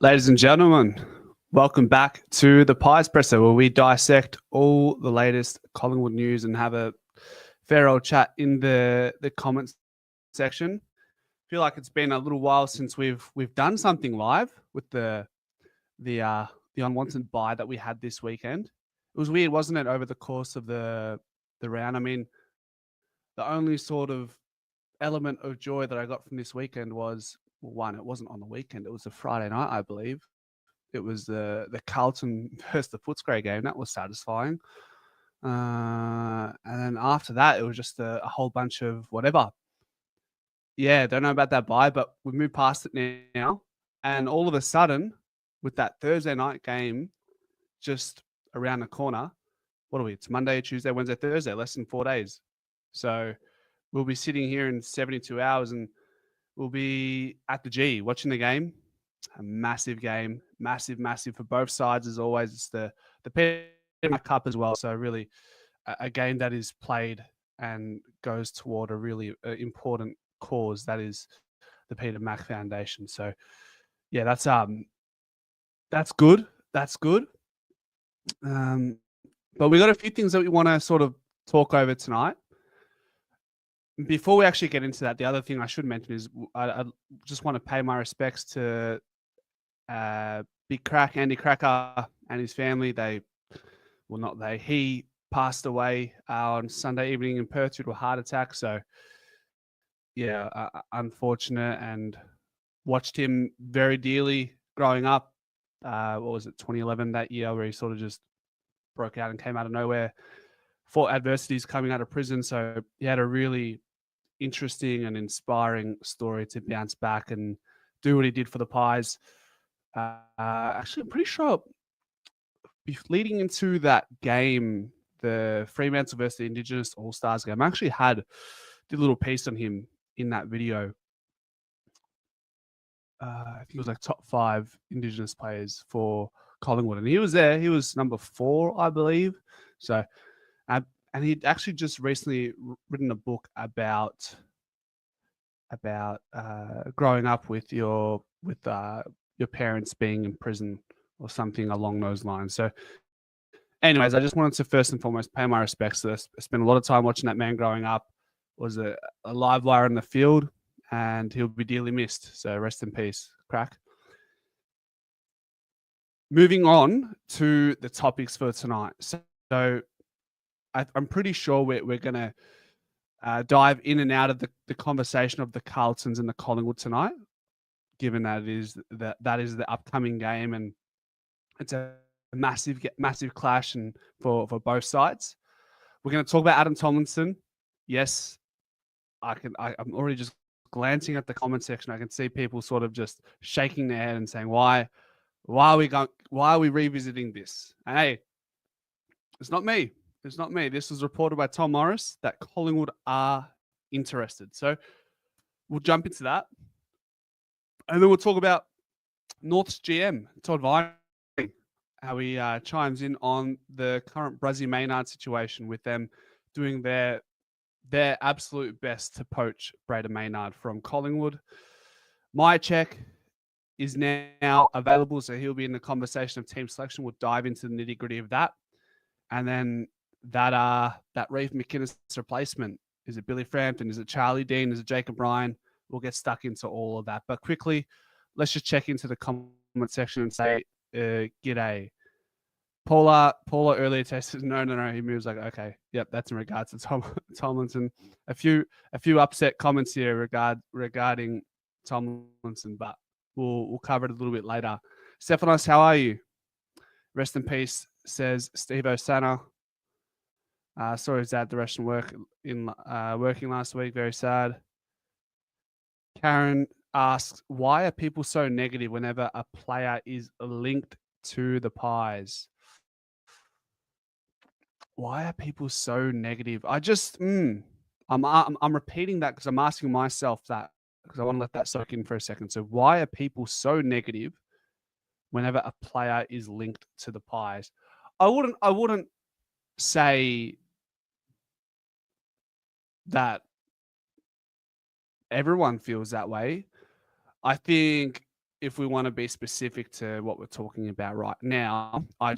Ladies and gentlemen, welcome back to the Pies Presser, where we dissect all the latest Collingwood news and have a fair old chat in the comments section. Feel like it's been a little while since we've done something live with the unwanted bye that we had this weekend. It was weird, wasn't it, over the course of the round? I mean, the only sort of element of joy that I got from this weekend was, well, one, it wasn't on the weekend; it was a Friday night, I believe. It was the Carlton versus the Footscray game. That was satisfying. And then after that, it was just a whole bunch of whatever. Yeah, don't know about that bye, but we've moved past it now. And all of a sudden, with that Thursday night game just around the corner, what are we? It's Monday, Tuesday, Wednesday, Thursday, less than 4 days. So we'll be sitting here in 72 hours and we'll be at the G watching the game. A massive game, massive for both sides as always. It's the Peter Cup as well, so really a game that is played and goes toward a really important cause, that is the Peter Mac Foundation. So yeah, that's good. That's good. But we got a few things that we want to sort of talk over tonight. Before we actually get into that, the other thing I should mention is I just want to pay my respects to Big Crack, Andy Cracker, and his family. He passed away on Sunday evening in Perth due to a heart attack. So, yeah, unfortunate, and watched him very dearly growing up. What was it, 2011, that year where he sort of just broke out and came out of nowhere, fought adversities coming out of prison. So he had a really interesting and inspiring story to bounce back and do what he did for the Pies. Actually, I'm pretty sure leading into that game, the Fremantle versus the Indigenous All-Stars game, I actually did a little piece on him in that video. I think it was like top 5 Indigenous players for Collingwood, and he was there. He was number 4, I believe. So, and he'd actually just recently written a book about growing up with your parents being in prison or something along those lines. So anyways, I just wanted to first and foremost pay my respects to this. I spent a lot of time watching that man growing up. Was a live wire in the field, and he'll be dearly missed. So rest in peace, Crack. Moving on to the topics for tonight. So I'm pretty sure we're going to dive in and out of the conversation of the Carltons and the Collingwood tonight, given that that is the upcoming game, and it's a massive clash and for both sides. We're going to talk about Adam Tomlinson. Yes, I'm already just glancing at the comment section. I can see people sort of just shaking their head and saying, why are we revisiting this? And hey, it's not me. It's not me. This was reported by Tom Morris that Collingwood are interested. So we'll jump into that. And then we'll talk about North's GM, Todd Vine, how he chimes in on the current Bruzzy Maynard situation, with them doing their absolute best to poach Braden Maynard from Collingwood. My check is now available, so he'll be in the conversation of team selection. We'll dive into the nitty-gritty of that. And then that Reeve McInnes replacement. Is it Billy Frampton? Is it Charlie Dean? Is it Jacob Ryan? We'll get stuck into all of that. But quickly, let's just check into the comment section and say, g'day. Paula earlier tested, no. He moves like, okay, yep, that's in regards to Tomlinson. A few upset comments here regarding Tomlinson, but we'll cover it a little bit later. Stephanos, how are you? Rest in peace, says Steve Osana. Sorry, his dad direction working last week. Very sad. Karen asks, why are people so negative whenever a player is linked to the Pies? Why are people so negative? I just, I'm repeating that because I'm asking myself that, because I want to let that soak in for a second. So why are people so negative whenever a player is linked to the Pies? I wouldn't say that everyone feels that way. I think if we want to be specific to what we're talking about right now, I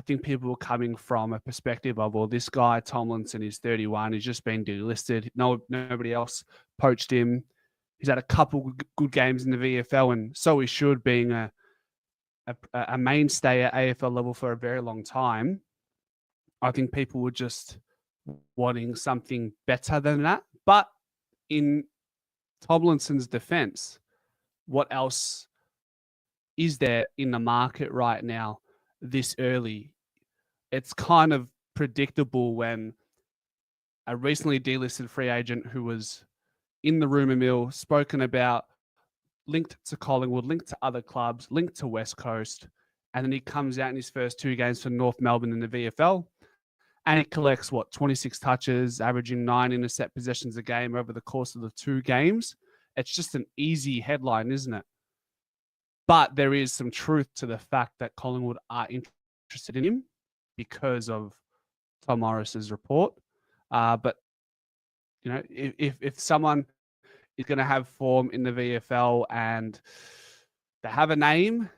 think people are coming from a perspective of, well, this guy Tomlinson is 31. He's just been delisted. Nobody else poached him. He's had a couple good games in the VFL, and so he should, being a mainstay at AFL level for a very long time. I think people were just wanting something better than that. But in Tomlinson's defense, what else is there in the market right now this early? It's kind of predictable when a recently delisted free agent who was in the rumour mill, spoken about, linked to Collingwood, linked to other clubs, linked to West Coast, and then he comes out in his first 2 games for North Melbourne in the VFL, and he collects, 26 touches, averaging 9 intercept possessions a game over the course of the 2 games. It's just an easy headline, isn't it? But there is some truth to the fact that Collingwood are interested in him because of Tom Morris's report. But, if someone is going to have form in the VFL and they have a name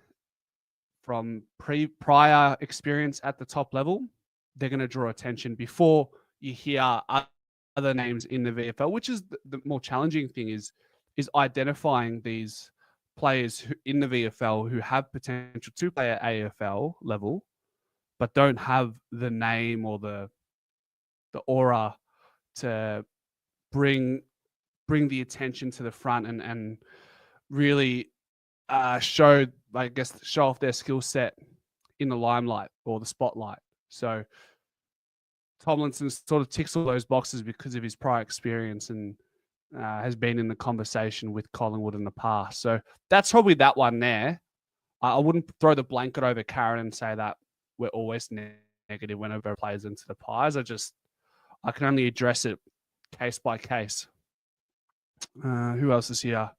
from prior experience at the top level, they're going to draw attention before you hear other names in the VFL, which is the more challenging thing, is identifying these players in the VFL who have potential to play at AFL level, but don't have the name or the aura to bring the attention to the front and really show off their skill set in the limelight or the spotlight. So Tomlinson sort of ticks all those boxes because of his prior experience and has been in the conversation with Collingwood in the past. So that's probably that one there. I wouldn't throw the blanket over Karen and say that we're always negative whenever a player's into the Pies. I can only address it case by case. Who else is here?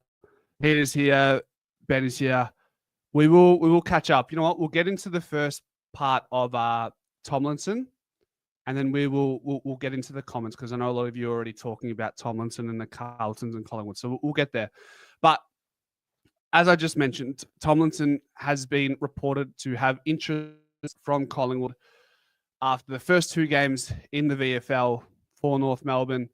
Peter's here. Ben is here. We will catch up. You know what? We'll get into the first part of Tomlinson, and then we'll get into the comments, because I know a lot of you are already talking about Tomlinson and the Carltons and Collingwood. So we'll get there. But as I just mentioned, Tomlinson has been reported to have interest from Collingwood after the first 2 games in the VFL for North Melbourne.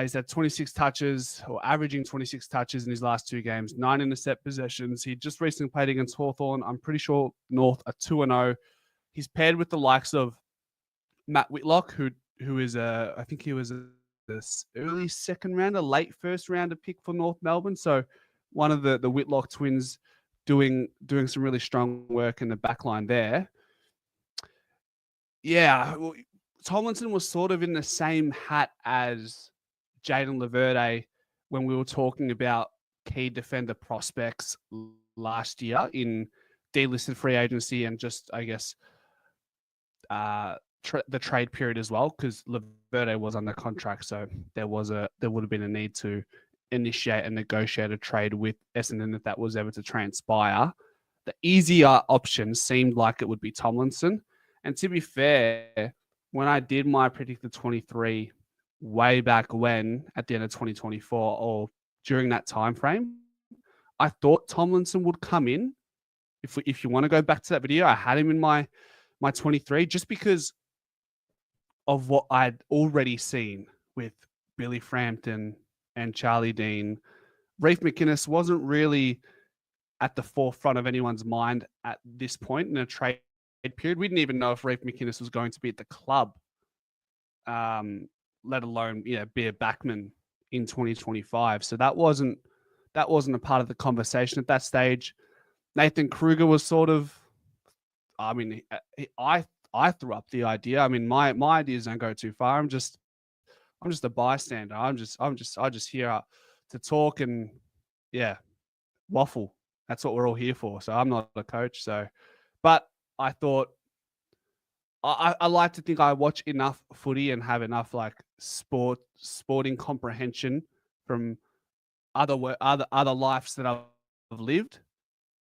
He's had 26 touches, or averaging 26 touches in his last 2 games, 9 intercept possessions. He just recently played against Hawthorn. I'm pretty sure North are 2-0. He's paired with the likes of Matt Whitlock, who is I think he was this early second rounder, late first rounder pick for North Melbourne. So one of the Whitlock twins doing some really strong work in the back line there. Yeah, well, Tomlinson was sort of in the same hat as Jayden Laverde when we were talking about key defender prospects last year in delisted free agency and just, I guess, the trade period as well, because Laverde was under contract, so there would have been a need to initiate and negotiate a trade with Essendon if that was ever to transpire. The easier option seemed like it would be Tomlinson, and to be fair, when I did my predicted 23 way back when, at the end of 2024 or during that time frame, I thought Tomlinson would come in. If you want to go back to that video, I had him in my 23 just because of what I'd already seen with Billy Frampton and Charlie Dean. Reef McInnes wasn't really at the forefront of anyone's mind at this point in a trade period. We didn't even know if Reef McInnes was going to be at the club, let alone be a backman in 2025. So that wasn't a part of the conversation at that stage. Nathan Kruger was sort of, I threw up the idea. I mean, my ideas don't go too far. I'm just a bystander. I just here to talk and waffle. That's what we're all here for. So I'm not a coach. So, but I thought I like to think I watch enough footy and have enough sporting comprehension from other lives that I've lived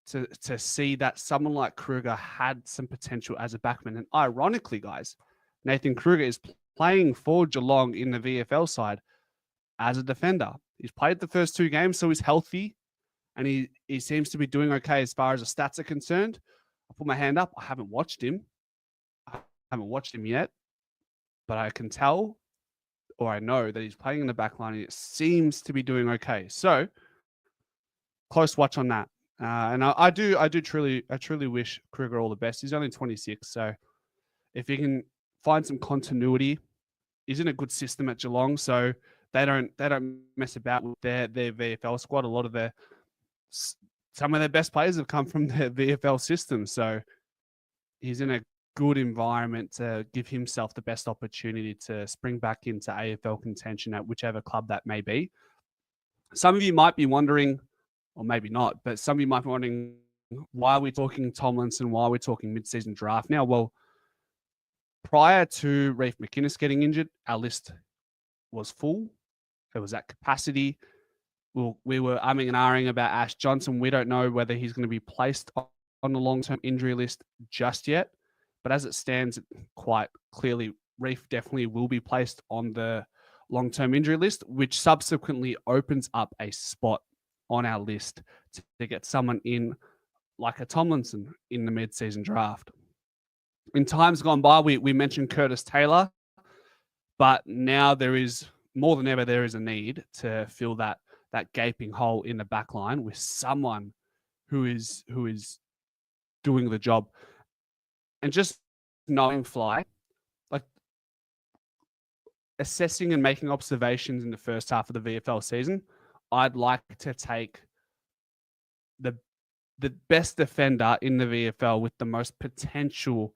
to see that someone like Kruger had some potential as a backman. And ironically, guys, Nathan Kruger is playing for Geelong in the VFL side as a defender. He's played the first 2 games, so he's healthy. and he seems to be doing okay as far as the stats are concerned. I put my hand up. I haven't watched him. I haven't watched him yet, but I can tell, or I know that he's playing in the back line and it seems to be doing okay. So close watch on that. And I truly wish Kruger all the best. He's only 26, so if he can find some continuity, he's in a good system at Geelong, so they don't mess about with their VFL squad. A lot of some of their best players have come from their VFL system, so he's in a good environment to give himself the best opportunity to spring back into AFL contention at whichever club that may be. Some of you might be wondering, or maybe not, but some of you might be wondering, why are we talking Tomlinson? Why are we talking mid-season draft now? Well, prior to Reef McInnes getting injured, our list was full. It was at capacity. We were umming and ahhing about Ash Johnson. We don't know whether he's going to be placed on the long-term injury list just yet. But as it stands, quite clearly, Reef definitely will be placed on the long-term injury list, which subsequently opens up a spot on our list to get someone in like a Tomlinson in the mid-season draft. In times gone by, we mentioned Curtis Taylor, but now there is more than ever, there is a need to fill that gaping hole in the back line with someone who is doing the job. And just knowing Fly, like assessing and making observations in the first half of the VFL season, I'd like to take the best defender in the VFL with the most potential,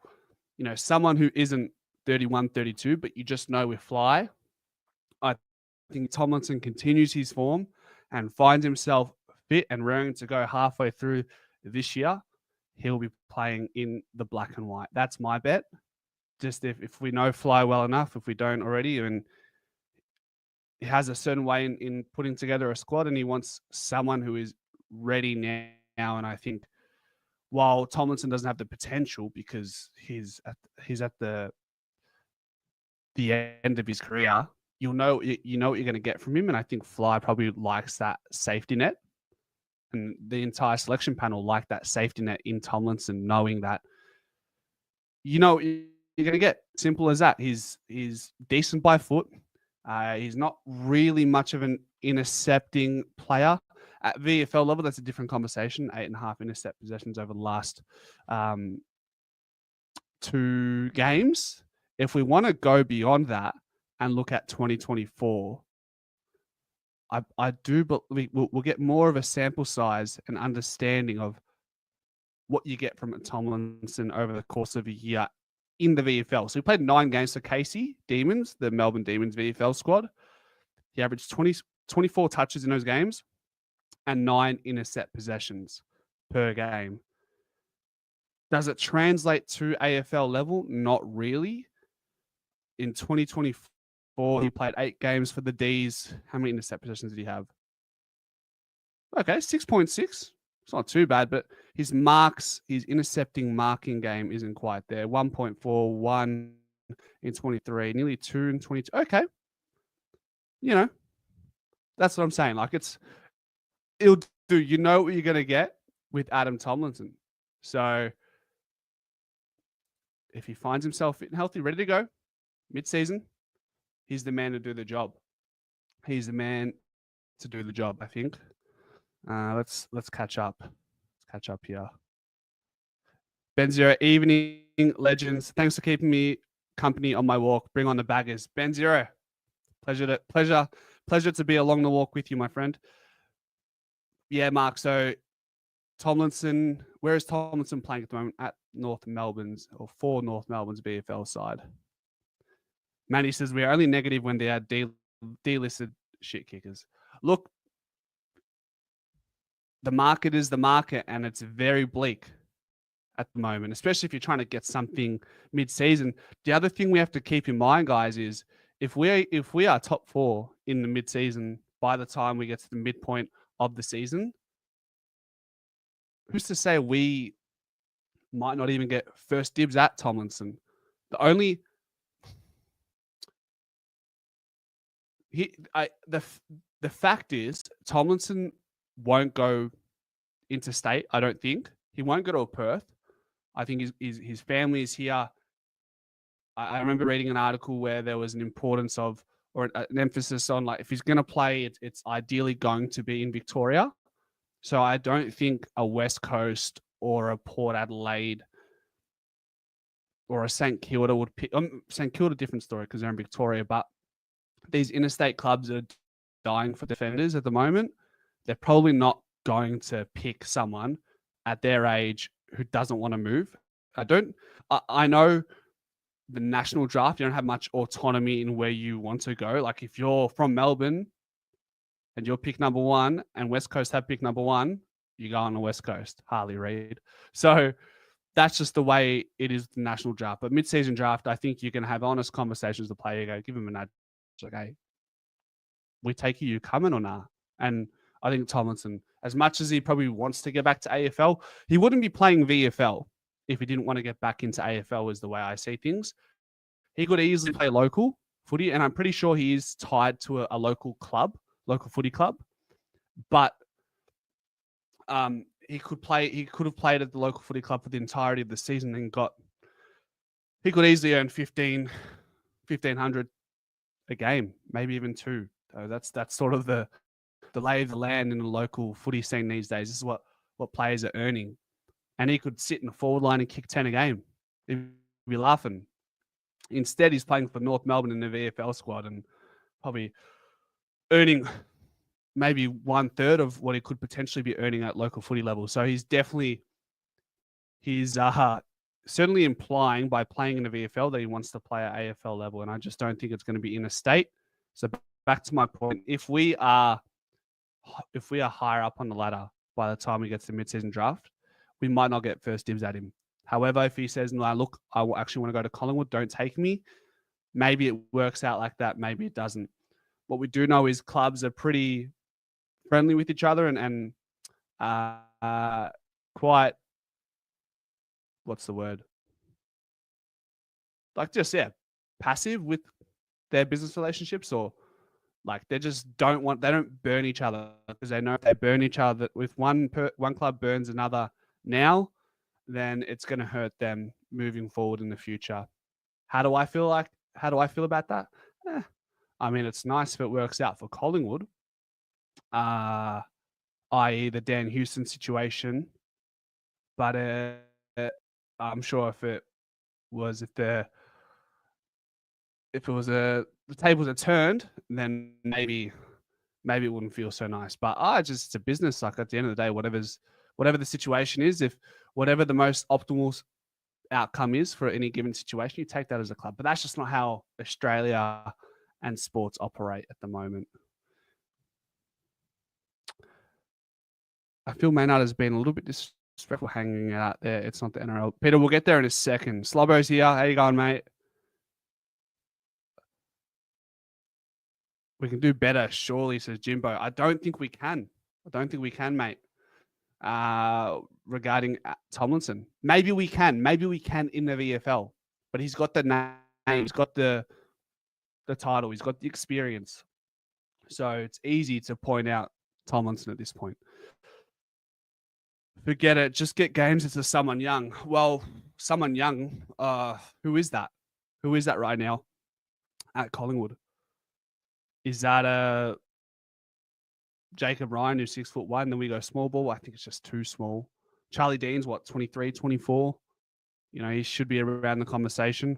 someone who isn't 31, 32, but you just know with Fly. I think Tomlinson continues his form and finds himself fit and raring to go halfway through this year. He'll be playing in the black and white. That's my bet. Just if we know Fly well enough, if we don't already, and he has a certain way in putting together a squad, and he wants someone who is ready now. And I think while Tomlinson doesn't have the potential because he's at the end of his career, you know what you're going to get from him. And I think Fly probably likes that safety net, and the entire selection panel like that safety net in Tomlinson, knowing that you're going to get. Simple as that. He's decent by foot. He's not really much of an intercepting player. At VFL level, that's a different conversation. 8.5 intercept possessions over the last 2 games. If we want to go beyond that and look at 2024, I do believe we'll get more of a sample size and understanding of what you get from Tomlinson over the course of a year in the VFL. So he played 9 games for Casey Demons, the Melbourne Demons VFL squad. He averaged 24 touches in those games and 9 intercept possessions per game. Does it translate to AFL level? Not really. In 2024, he played 8 games for the Ds. How many intercept possessions did he have? Okay, 6.6. It's not too bad, but his intercepting marking game isn't quite there. 1.41 in 23, nearly 2 in 22. Okay. That's what I'm saying. Like it'll do. You know what you're going to get with Adam Tomlinson. So if he finds himself fit and healthy, ready to go mid-season, he's the man to do the job. He's the man to do the job, I think. Let's catch up. Let's catch up here. Ben Zero, evening legends. Thanks for keeping me company on my walk. Bring on the baggers. Ben Zero, pleasure to be along the walk with you, my friend. Yeah, Mark. So Tomlinson, where is Tomlinson playing at the moment? At North Melbourne's, or for North Melbourne's VFL side. Manny says we are only negative when they are delisted shit kickers. Look, the market is the market, and it's very bleak at the moment, especially if you're trying to get something mid-season. The other thing we have to keep in mind, guys, is if we are top 4 in the mid-season by the time we get to the midpoint of the season, who's to say we might not even get first dibs at Tomlinson? The fact is Tomlinson won't go interstate. I don't think he won't go to Perth. I think his family is here. I remember reading an article where there was an importance of or an emphasis on like if he's going to play, it's ideally going to be in Victoria. So I don't think a West Coast or a Port Adelaide or a St Kilda would pick. St Kilda, different story because they're in Victoria, but these interstate clubs are dying for defenders at the moment. They're probably not going to pick someone at their age who doesn't want to move. I know the national draft, you don't have much autonomy in where you want to go. Like if you're from Melbourne and you're pick number one and West Coast have pick number one, you go on the West Coast, Harley Reid. So that's just the way it is the national draft. But mid-season draft, I think you can have honest conversations with the player. You go, give him a nudge. It's like, hey, we take you coming or nah? And I think Tomlinson, as much as he probably wants to get back to AFL, he wouldn't be playing VFL if he didn't want to get back into AFL is the way I see things. He could easily play local footy, and I'm pretty sure he is tied to a local club, local footy club. But he could have played at the local footy club for the entirety of the season and he could easily earn 1,500 a game, maybe even two. So that's sort of the lay of the land in the local footy scene these days. This is what players are earning. And he could sit in the forward line and kick 10 a game. He'd be laughing. Instead, he's playing for North Melbourne in the VFL squad and probably earning maybe 1/3 of what he could potentially be earning at local footy level. So he's certainly implying by playing in the VFL that he wants to play at AFL level. And I just don't think it's going to be interstate. So back to my point, if we are higher up on the ladder by the time we get to the mid-season draft, we might not get first dibs at him. However, if he says, no, look, I actually want to go to Collingwood, don't take me, maybe it works out like that, maybe it doesn't. What we do know is clubs are pretty friendly with each other and quite, what's the word? Like just, passive with their business relationships, or like they just they don't burn each other because they know if they burn each other, if one club burns another now, then it's going to hurt them moving forward in the future. How do I feel about that? I mean, it's nice if it works out for Collingwood, i.e. the Dan Houston situation. But I'm sure if the tables are turned, then maybe it wouldn't feel so nice. But it's a business. Like at the end of the day, whatever the situation is, if whatever the most optimal outcome is for any given situation, you take that as a club. But that's just not how Australia and sports operate at the moment. I feel Maynard has been a little bit disrespectful hanging out there. It's not the NRL. Peter, we'll get there in a second. Slobbo's here. How you going, mate? We can do better, surely, says Jimbo. I don't think we can. Mate. Regarding Tomlinson. Maybe we can. In the VFL. But he's got the name. He's got the title. He's got the experience. So it's easy to point out Tomlinson at this point. Forget it. Just get games into someone young. Well, someone young. Who is that? Who is that right now at Collingwood? Is that a Jacob Ryan who's 6'1"? Then we go small ball. I think it's just too small. Charlie Dean's 23, 24. You know, he should be around the conversation.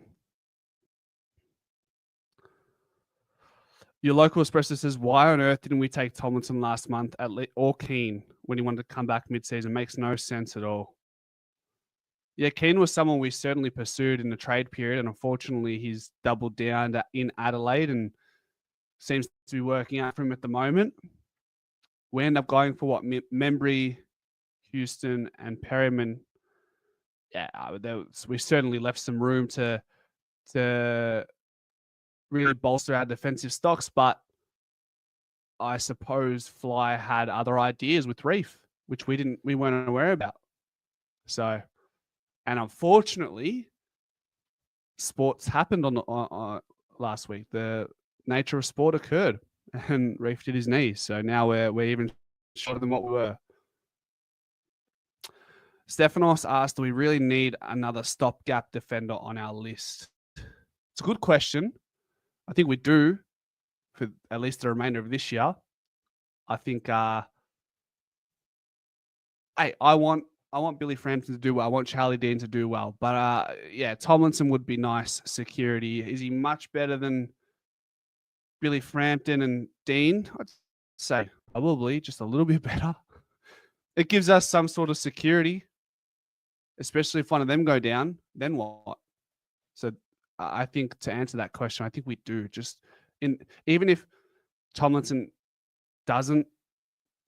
Your local espresso says, why on earth didn't we take Tomlinson last month or Keane when he wanted to come back mid-season? Makes no sense at all. Yeah, Keane was someone we certainly pursued in the trade period, and unfortunately he's doubled down in Adelaide and seems to be working out for him at the moment. We end up going for Membry, Houston, and Perryman. Yeah, we certainly left some room to really bolster our defensive stocks, but I suppose Fly had other ideas with Reef, which we weren't aware about. So, and unfortunately, sports happened on last week. The nature of sport occurred, and Reef did his knee. So now we're even shorter than what we were. Stephanos asked, do we really need another stopgap defender on our list? It's a good question. I think we do for at least the remainder of this year. I think I want Billy Frampton to do well. I want Charlie Dean to do well. But yeah, Tomlinson would be nice security. Is he much better than Billy Frampton and Dean? I'd say probably just a little bit better. It gives us some sort of security, especially if one of them go down. Then what? So I think to answer that question, I think we do. Just even if Tomlinson doesn't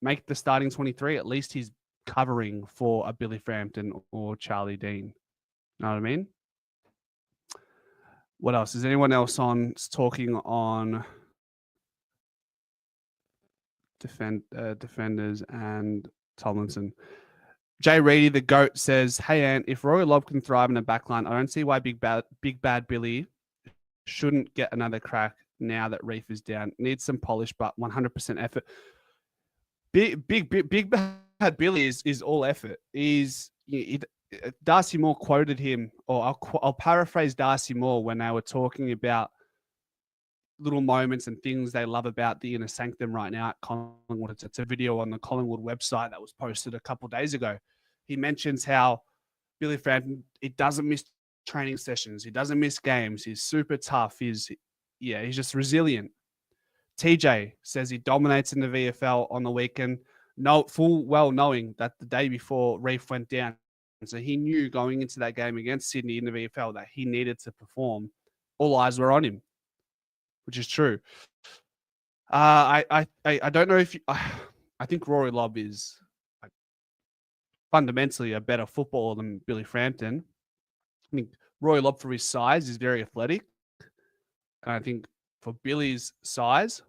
make the starting 23, at least he's covering for a Billy Frampton or Charlie Dean. Know what I mean? What else? Is anyone else on talking on defenders and Tomlinson? Jay Reedy, the GOAT, says, hey, Ant, if Roy Lobb can thrive in a backline, I don't see why Big Bad Billy shouldn't get another crack now that Reef is down. Needs some polish, but 100% effort. Big Bad Billy is all effort. Darcy Moore quoted him, or I'll paraphrase Darcy Moore when they were talking about little moments and things they love about the inner sanctum right now at Collingwood. It's a video on the Collingwood website that was posted a couple of days ago. He mentions how Billy Frampton, it doesn't miss training sessions. He doesn't miss games. He's super tough. He's just resilient. TJ says he dominates in the VFL on the weekend, full well knowing that the day before Reef went down. So he knew going into that game against Sydney in the VFL that he needed to perform. All eyes were on him, which is true. I don't know if I think Rory Lobb is fundamentally a better footballer than Billy Frampton. I think Rory Lobb, for his size, is very athletic. And I think for Billy's size,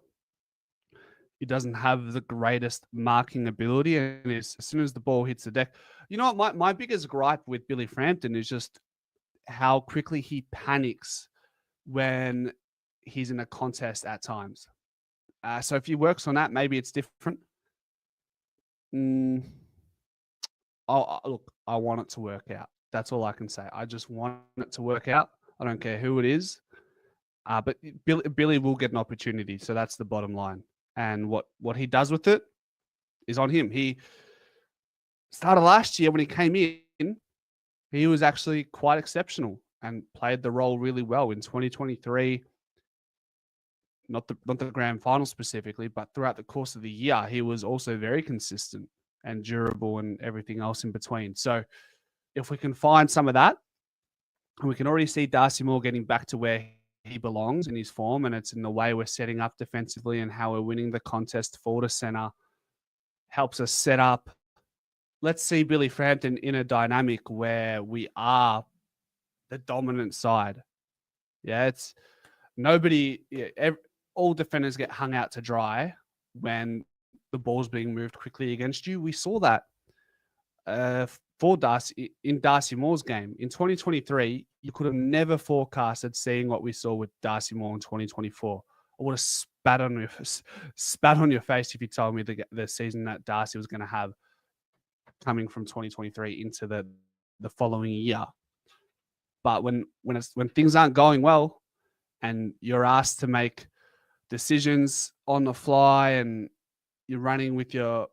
he doesn't have the greatest marking ability. And as soon as the ball hits the deck, you know what? My biggest gripe with Billy Frampton is just how quickly he panics when he's in a contest at times. So if he works on that, maybe it's different. Look, I want it to work out. That's all I can say. I just want it to work out. I don't care who it is. But Billy will get an opportunity. So that's the bottom line. And what he does with it is on him. He started last year when he came in, he was actually quite exceptional and played the role really well in 2023. Not the grand final specifically, but throughout the course of the year, he was also very consistent and durable and everything else in between. So if we can find some of that, and we can already see Darcy Moore getting back to where he belongs in his form, and it's in the way we're setting up defensively and how we're winning the contest forward to center, helps us set up. Let's see Billy Frampton in a dynamic where we are the dominant side. Yeah, it's nobody. All defenders get hung out to dry when the ball's being moved quickly against you. We saw that for Darcy in Darcy Moore's game in 2023. You could have never forecasted seeing what we saw with Darcy Moore in 2024. I would have spat on your face if you told me the season that Darcy was going to have coming from 2023 into the following year. But when things aren't going well and you're asked to make decisions on the fly and you're running with you're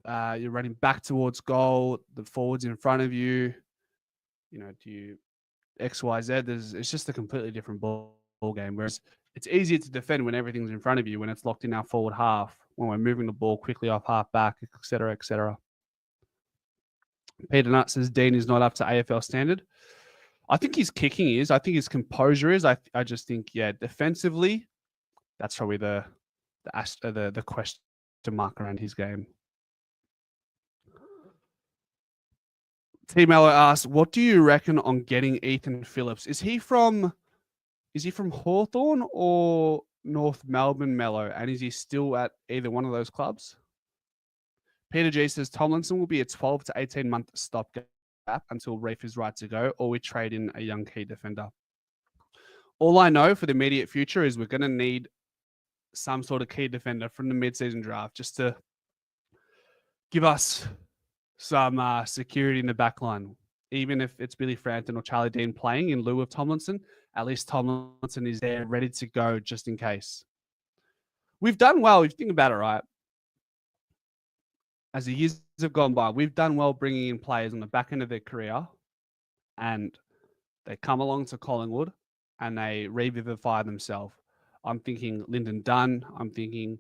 running back towards goal, the forwards in front of you, do you X, Y, Z? It's just a completely different ball game. Whereas it's easier to defend when everything's in front of you, when it's locked in our forward half, when we're moving the ball quickly off half back, etc., etc. Peter Nutt says Dean is not up to AFL standard. I think his kicking is. I think his composure is. I just think, defensively, that's probably the question mark around his game. T Mello asks, what do you reckon on getting Ethan Phillips? Is he from Hawthorn or North Melbourne, Mello? And is he still at either one of those clubs? Peter G says Tomlinson will be a 12 to 18-month stopgap until Reef is right to go, or we trade in a young key defender. All I know for the immediate future is we're going to need some sort of key defender from the mid-season draft just to give us some security in the back line. Even if it's Billy Frampton or Charlie Dean playing in lieu of Tomlinson, at least Tomlinson is there ready to go just in case. We've done well, if you think about it, right? As the years have gone by, we've done well bringing in players on the back end of their career, and they come along to Collingwood and they revivify themselves. I'm thinking Lyndon Dunn. I'm thinking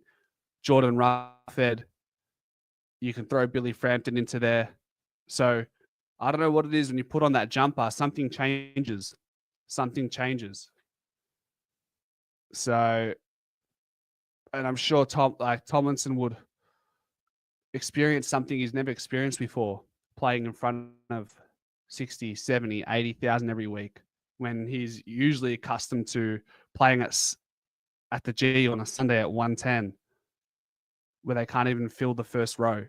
Jordan Ruffhead. You can throw Billy Frampton into there. So I don't know what it is when you put on that jumper, something changes. Something changes. So, and I'm sure Tomlinson would experience something he's never experienced before, playing in front of 60, 70, 80,000 every week, when he's usually accustomed to playing at the G on a Sunday at 110, where they can't even fill the first row.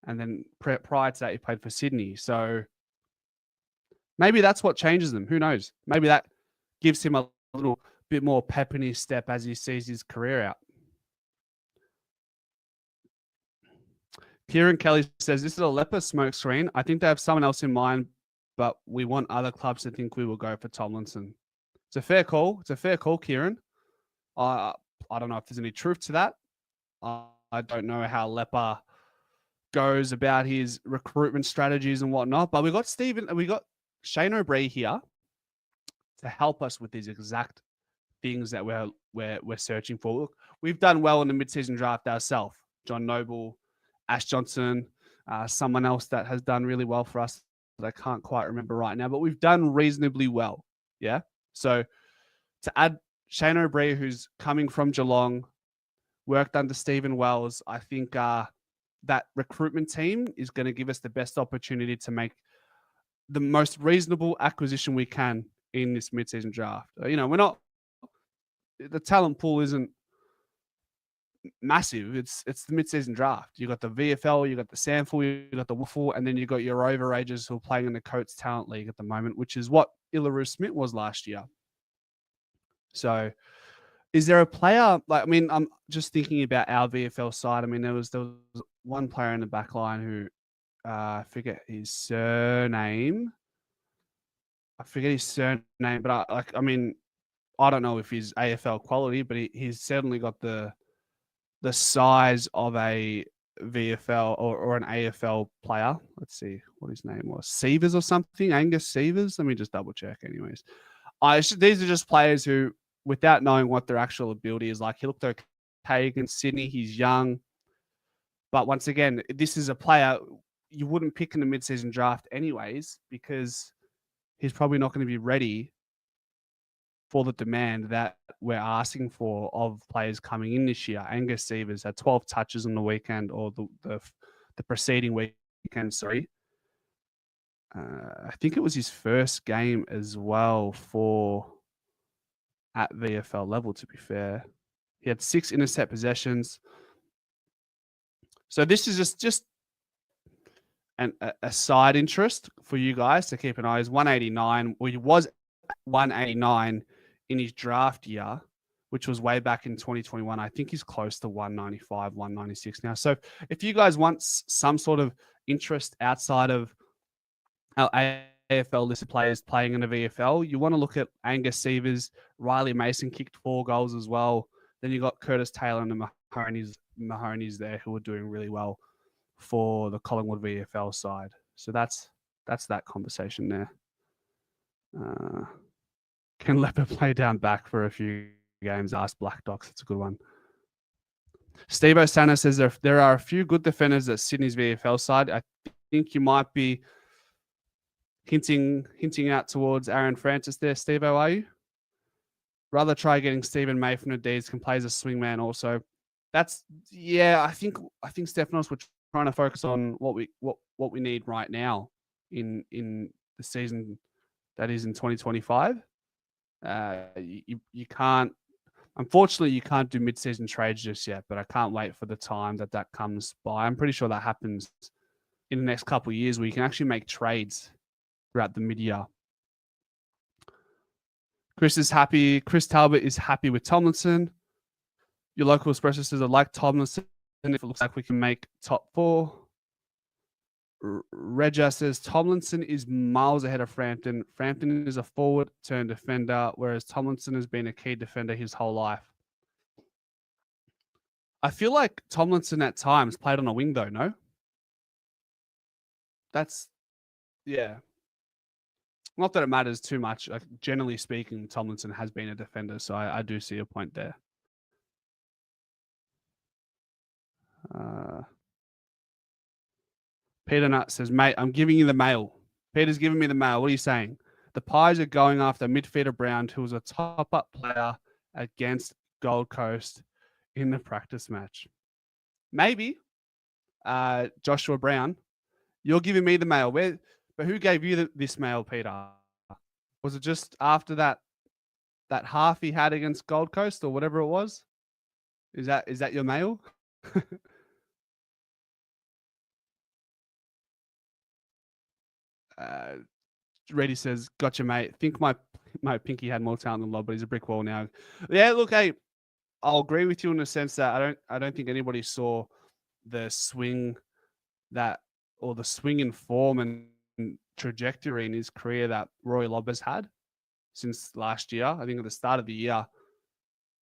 And then prior to that, he played for Sydney. So maybe that's what changes them. Who knows? Maybe that gives him a little bit more pep in his step as he sees his career out. Kieran Kelly says, this is a leper smoke screen. I think they have someone else in mind, but we want other clubs to think we will go for Tomlinson. It's a fair call. It's a fair call, Kieran. I don't know if there's any truth to that. I don't know how Leper goes about his recruitment strategies and whatnot, but we got Shane O'Brien here to help us with these exact things that we're searching for. Look, we've done well in the mid-season draft ourselves. John Noble, Ash Johnson, someone else that has done really well for us that I can't quite remember right now, but we've done reasonably well. Yeah. So to add Shane O'Brien, who's coming from Geelong, worked under Stephen Wells, I think that recruitment team is going to give us the best opportunity to make the most reasonable acquisition we can in this mid-season draft. The talent pool isn't massive. It's the mid-season draft. You got the VFL, you got the Sample, you got the Woofle, and then you got your overages who are playing in the Coates Talent League at the moment, which is what Illaru Smith was last year. So is there a player, I'm just thinking about our VFL side. I mean, there was one player in the back line who, I forget his surname. But I don't know if he's AFL quality, but he's certainly got the size of a VFL or an AFL player. Let's see what his name was. Severs or something? Angus Severs? Let me just double check anyways. These are just players who, without knowing what their actual ability is like, he looked okay against Sydney. He's young. But once again, this is a player you wouldn't pick in the mid-season draft anyways, because he's probably not going to be ready for the demand that we're asking for of players coming in this year. Angus Severs had 12 touches on the weekend, or the preceding weekend, sorry. I think it was his first game as well at VFL level, to be fair. He had 6 intercept possessions. So this is just a side interest for you guys to keep an eye on. He's 189, or he was 189 in his draft year, which was way back in 2021. I think he's close to 195, 196 now. So if you guys want some sort of interest outside of our AFL listed players playing in the VFL, you want to look at Angus Severs. Riley Mason kicked 4 goals as well. Then you got Curtis Taylor and the Mahoney's there, who are doing really well for the Collingwood VFL side. So that's that conversation there. Can Leper play down back for a few games? Ask Black Docs. It's a good one. Steve O'Sana says there are a few good defenders at Sydney's VFL side. I think you might be hinting out towards Aaron Francis there, Steve-O, are you? Rather try getting Stephen May from the D's, can play as a swingman also. I think Stephanos, we're trying to focus on what we need right now in the season that is in 2025. You can't, unfortunately, you can't do mid-season trades just yet, but I can't wait for the time that comes by. I'm pretty sure that happens in the next couple of years, where you can actually make trades throughout the mid-year. Chris is happy. Chris Talbot is happy with Tomlinson. Your local espresso says, I like Tomlinson if it looks like we can make top 4. Regia says Tomlinson is miles ahead of Frampton. Frampton is a forward turned defender, whereas Tomlinson has been a key defender his whole life. I feel like Tomlinson at times played on a wing, though, no? That's, yeah. Not that it matters too much. Like, generally speaking, Tomlinson has been a defender, so I do see a point there. Peter Nutt says, mate, I'm giving you the mail. Peter's giving me the mail. What are you saying? The Pies are going after midfielder Brown, who was a top-up player against Gold Coast in the practice match. Maybe. Joshua Brown, you're giving me the mail. But who gave you this mail, Peter? Was it just after that half he had against Gold Coast or whatever it was? Is that your mail? Reddy says, "Gotcha, mate. Think my pinky had more talent than Lob, but he's a brick wall now." Yeah, look, hey, I'll agree with you in the sense that I don't think anybody saw the swing the swing in form and trajectory in his career that Roy Lobb has had since last year. I think at the start of the year,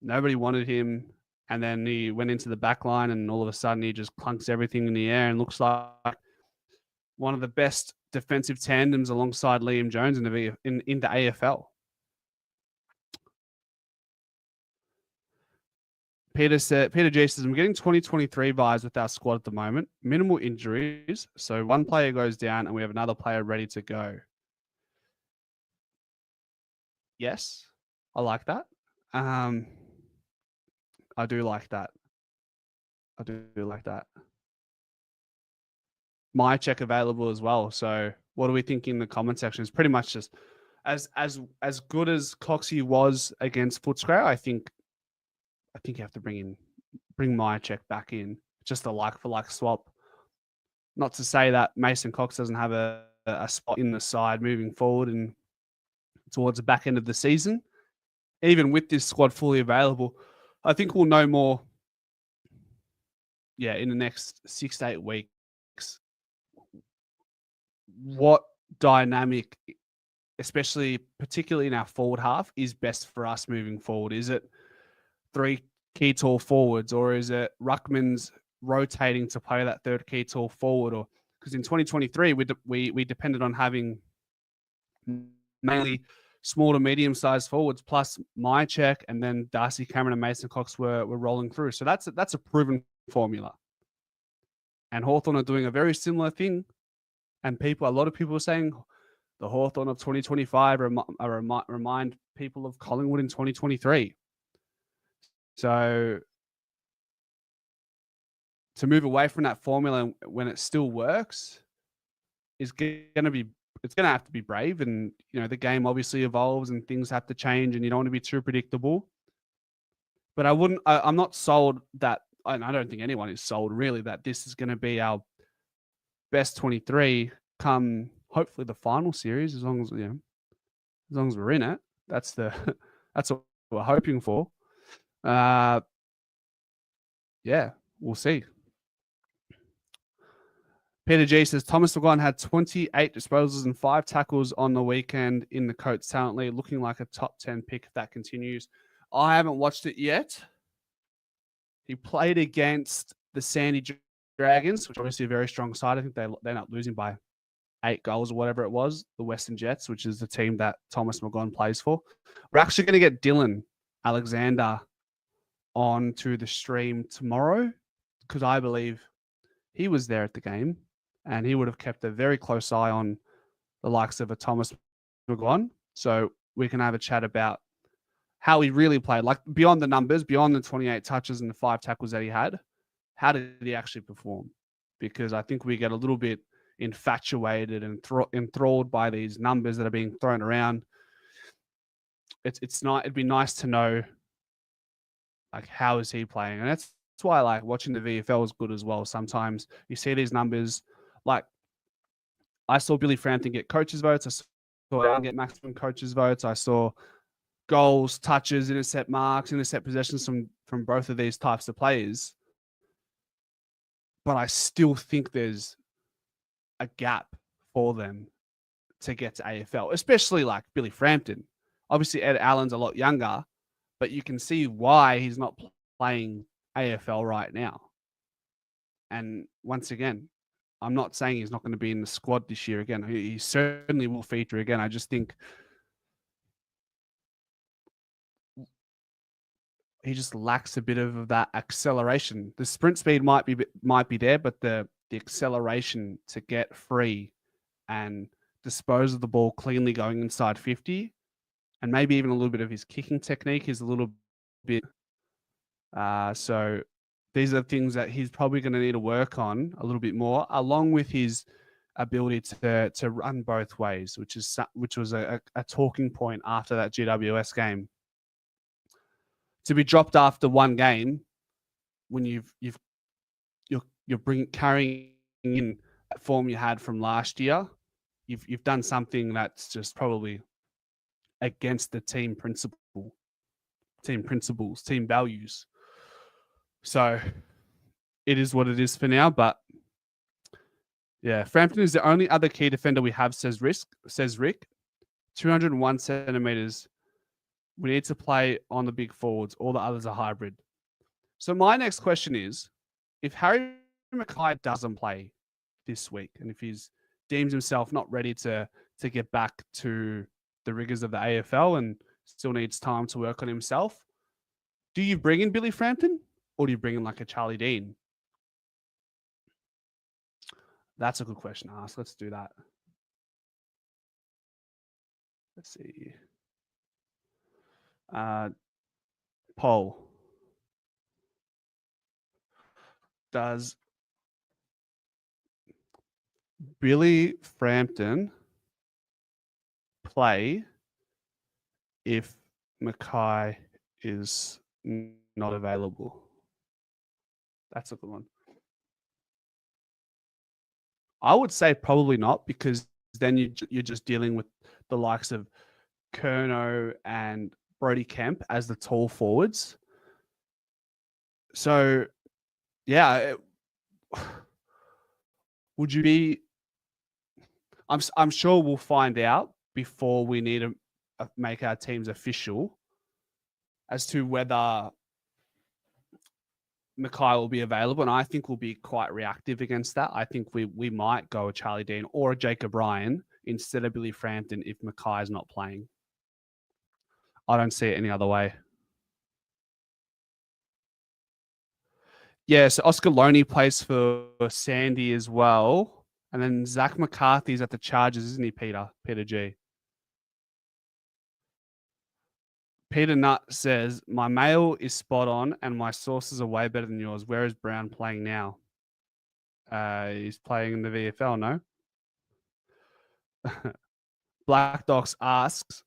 nobody wanted him, and then he went into the back line, and all of a sudden he just clunks everything in the air and looks like one of the best defensive tandems alongside Liam Jones in the AFL. Peter G says, I'm getting 2023 vibes with our squad at the moment. Minimal injuries. So one player goes down and we have another player ready to go. Yes, I like that. I do like that. I do like that. My check available as well. So what do we think in the comment section? It's pretty much just as good as Coxie was against Footscray. I think you have to bring my check back in. Just a like for like swap. Not to say that Mason Cox doesn't have a spot in the side moving forward and towards the back end of the season. Even with this squad fully available, I think we'll know more. Yeah, in the next 6 to 8 weeks, what dynamic, particularly in our forward half, is best for us moving forward. Is it 3 key tall forwards, or is it Ruckman's rotating to play that third key tall forward? Or because in 2023 we depended on having mainly small to medium sized forwards plus my check, and then Darcy Cameron and Mason Cox were rolling through. So that's a proven formula. And Hawthorn are doing a very similar thing. And a lot of people are saying the Hawthorn of 2025 remind people of Collingwood in 2023. So to move away from that formula when it still works is going to have to be brave. And, the game obviously evolves and things have to change and you don't want to be too predictable. But I'm not sold that, and I don't think anyone is sold really, that this is going to be our best 23 come hopefully the final series, as long as we're in it. That's what we're hoping for. Yeah, we'll see. Peter G says Thomas McGuire had 28 disposals and 5 tackles on the weekend in the Coates Talent League, looking like a top 10 pick if that continues. I haven't watched it yet. He played against the Sandy Dragons, which are obviously a very strong side. I think they ended up losing by 8 goals or whatever it was, the Western Jets, which is the team that Thomas McGuire plays for. We're actually going to get Dylan Alexander onto the stream tomorrow because I believe he was there at the game and he would have kept a very close eye on the likes of a Thomas McGuire. So we can have a chat about how he really played, like beyond the numbers, beyond the 28 touches and the 5 tackles that he had. How did he actually perform? Because I think we get a little bit infatuated and enthralled by these numbers that are being thrown around. It's not. It'd be nice to know, like, how is he playing? And that's why I like watching the VFL is good as well. Sometimes you see these numbers, like I saw Billy Frampton get coaches votes. I saw Allen get maximum coaches votes. I saw goals, touches, intercept marks, intercept possessions from both of these types of players. But I still think there's a gap for them to get to AFL, especially like Billy Frampton. Obviously, Ed Allen's a lot younger, but you can see why he's not playing AFL right now. And once again, I'm not saying he's not going to be in the squad this year again. He certainly will feature again. I just think he just lacks a bit of that acceleration. The sprint speed might be there, but the acceleration to get free and dispose of the ball cleanly going inside 50, and maybe even a little bit of his kicking technique is a little bit. So these are things that he's probably going to need to work on a little bit more, along with his ability to run both ways, which was a talking point after that GWS game. To be dropped after one game when you're carrying in that form you had from last year, you've done something that's just probably against the team principles, team values. So it is what it is for now. But yeah, Frampton is the only other key defender we have, says Rick. 201 centimeters. We need to play on the big forwards. All the others are hybrid. So my next question is, if Harry Mackay doesn't play this week, and if he's deems himself not ready to get back to the rigors of the AFL and still needs time to work on himself, do you bring in Billy Frampton or do you bring in like a Charlie Dean? That's a good question to ask. Let's do that. Let's see. Poll. Does Billy Frampton play if Mackay is not available? That's a good one. I would say probably not, because then you're just dealing with the likes of Curnow and Brody Kemp as the tall forwards. So, yeah, would you be? I'm sure we'll find out before we need to make our teams official as to whether Mackay will be available, and I think we'll be quite reactive against that. I think we might go a Charlie Dean or a Jacob Ryan instead of Billy Frampton if Mackay is not playing. I don't see it any other way. Yeah, so Oscar Loney plays for Sandy as well. And then Zach McCarthy's at the Chargers, isn't he, Peter? Peter G. Peter Nutt says, my mail is spot on and my sources are way better than yours. Where is Brown playing now? He's playing in the VFL, no? Black Docs asks,